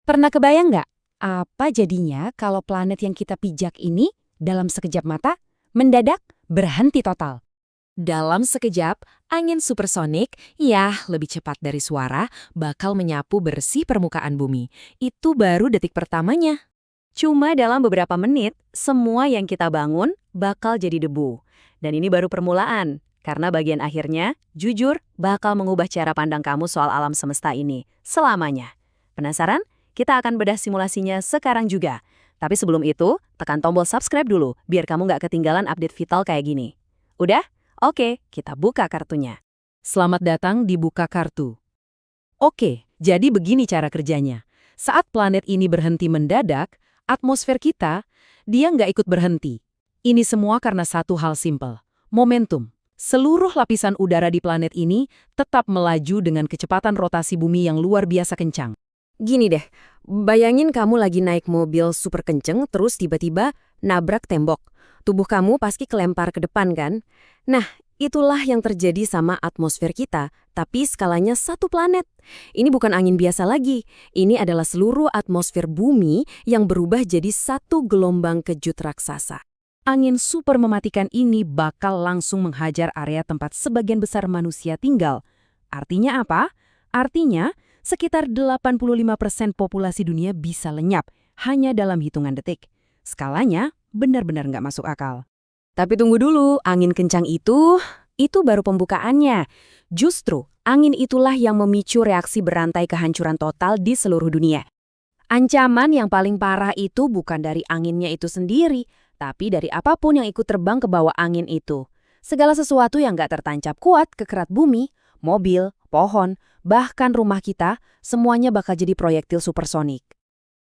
Pernah kebayang nggak? Apa jadinya kalau planet yang kita pijak ini dalam sekejap mata mendadak berhenti total? Dalam sekejap, angin supersonik, ya lebih cepat dari suara, bakal menyapu bersih permukaan bumi. Itu baru detik pertamanya. Cuma dalam beberapa menit, semua yang kita bangun bakal jadi debu. Dan ini baru permulaan, karena bagian akhirnya, jujur, bakal mengubah cara pandang kamu soal alam semesta ini selamanya. Penasaran? Kita akan bedah simulasinya sekarang juga. Tapi sebelum itu, tekan tombol subscribe dulu, biar kamu nggak ketinggalan update vital kayak gini. Udah? Oke, kita buka kartunya. Selamat datang di Buka Kartu. Oke, jadi begini cara kerjanya. Saat planet ini berhenti mendadak, atmosfer kita, dia nggak ikut berhenti. Ini semua karena satu hal simpel, momentum. Seluruh lapisan udara di planet ini tetap melaju dengan kecepatan rotasi bumi yang luar biasa kencang. Gini deh, bayangin kamu lagi naik mobil super kenceng terus tiba-tiba nabrak tembok. Tubuh kamu pasti kelempar ke depan kan? Nah, itulah yang terjadi sama atmosfer kita, tapi skalanya satu planet. Ini bukan angin biasa lagi, ini adalah seluruh atmosfer bumi yang berubah jadi satu gelombang kejut raksasa. Angin super mematikan ini bakal langsung menghajar area tempat sebagian besar manusia tinggal. Artinya apa? Artinya, sekitar 85% populasi dunia bisa lenyap hanya dalam hitungan detik. Skalanya benar-benar nggak masuk akal. Tapi tunggu dulu, angin kencang itu baru pembukaannya. Justru, angin itulah yang memicu reaksi berantai kehancuran total di seluruh dunia. Ancaman yang paling parah itu bukan dari anginnya itu sendiri, tapi dari apapun yang ikut terbang ke bawah angin itu. Segala sesuatu yang nggak tertancap kuat ke kerat bumi, mobil, pohon, bahkan rumah kita, semuanya bakal jadi proyektil supersonik.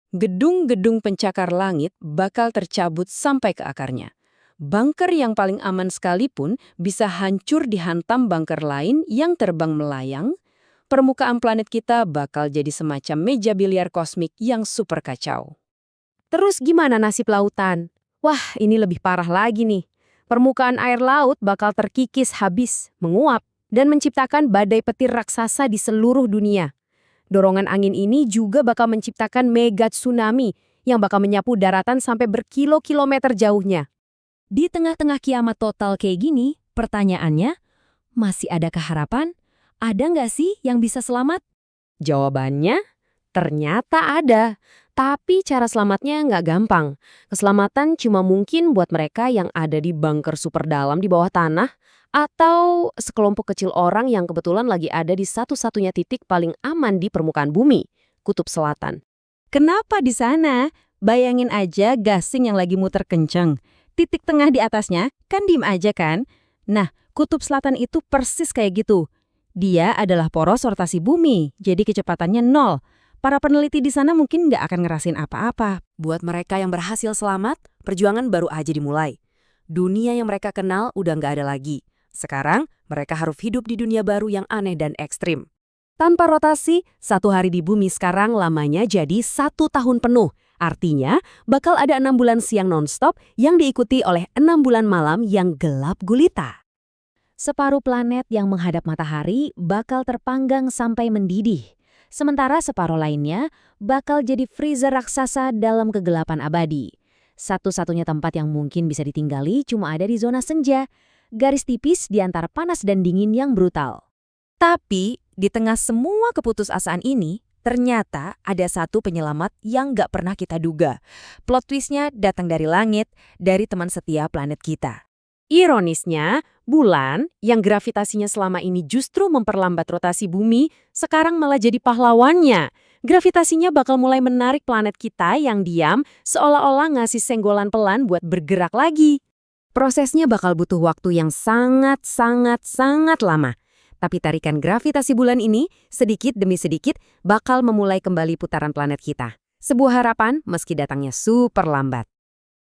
Gedung-gedung pencakar langit bakal tercabut sampai ke akarnya. Bunker yang paling aman sekalipun bisa hancur dihantam bunker lain yang terbang melayang. Permukaan planet kita bakal jadi semacam meja biliar kosmik yang super kacau. Terus gimana nasib lautan? Wah, ini lebih parah lagi nih. Permukaan air laut bakal terkikis habis, menguap, dan menciptakan badai petir raksasa di seluruh dunia. Dorongan angin ini juga bakal menciptakan mega tsunami yang bakal menyapu daratan sampai berkilo-kilometer jauhnya. Di tengah-tengah kiamat total kayak gini, pertanyaannya, masih adakah harapan? Ada nggak sih yang bisa selamat? Jawabannya, ternyata ada. Tapi cara selamatnya nggak gampang. Keselamatan cuma mungkin buat mereka yang ada di bunker super dalam di bawah tanah, atau sekelompok kecil orang yang kebetulan lagi ada di satu-satunya titik paling aman di permukaan bumi, Kutub Selatan. Kenapa di sana? Bayangin aja gasing yang lagi muter kenceng. Titik tengah di atasnya kan diem aja kan? Nah, Kutub Selatan itu persis kayak gitu. Dia adalah poros rotasi bumi, jadi kecepatannya 0. Para peneliti di sana mungkin nggak akan ngerasain apa-apa. Buat mereka yang berhasil selamat, perjuangan baru aja dimulai. Dunia yang mereka kenal udah nggak ada lagi. Sekarang, mereka harus hidup di dunia baru yang aneh dan ekstrim. Tanpa rotasi, 1 hari di bumi sekarang lamanya jadi 1 tahun penuh. Artinya, bakal ada 6 bulan siang non-stop yang diikuti oleh 6 bulan malam yang gelap gulita. Separuh planet yang menghadap matahari bakal terpanggang sampai mendidih. Sementara separuh lainnya bakal jadi freezer raksasa dalam kegelapan abadi. Satu-satunya tempat yang mungkin bisa ditinggali cuma ada di zona senja. Garis tipis di antara panas dan dingin yang brutal. Tapi, di tengah semua keputusasaan ini, ternyata ada satu penyelamat yang nggak pernah kita duga. Plot twistnya datang dari langit, dari teman setia planet kita. Ironisnya, bulan yang gravitasinya selama ini justru memperlambat rotasi bumi, sekarang malah jadi pahlawannya. Gravitasinya bakal mulai menarik planet kita yang diam, seolah-olah ngasih senggolan pelan buat bergerak lagi. Prosesnya bakal butuh waktu yang sangat lama. Tapi tarikan gravitasi bulan ini, sedikit demi sedikit, bakal memulai kembali putaran planet kita. Sebuah harapan meski datangnya super lambat.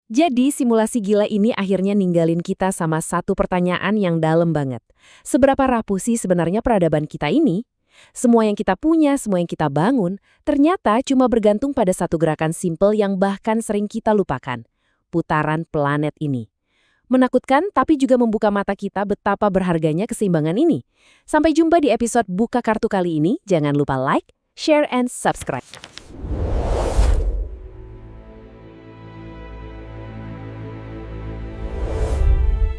Jadi simulasi gila ini akhirnya ninggalin kita sama satu pertanyaan yang dalam banget. Seberapa rapuh sih sebenarnya peradaban kita ini? Semua yang kita punya, semua yang kita bangun, ternyata cuma bergantung pada satu gerakan simpel yang bahkan sering kita lupakan. Putaran planet ini. Menakutkan tapi juga membuka mata kita betapa berharganya keseimbangan ini. Sampai jumpa di episode Buka Kartu kali ini. Jangan lupa like, share, and subscribe.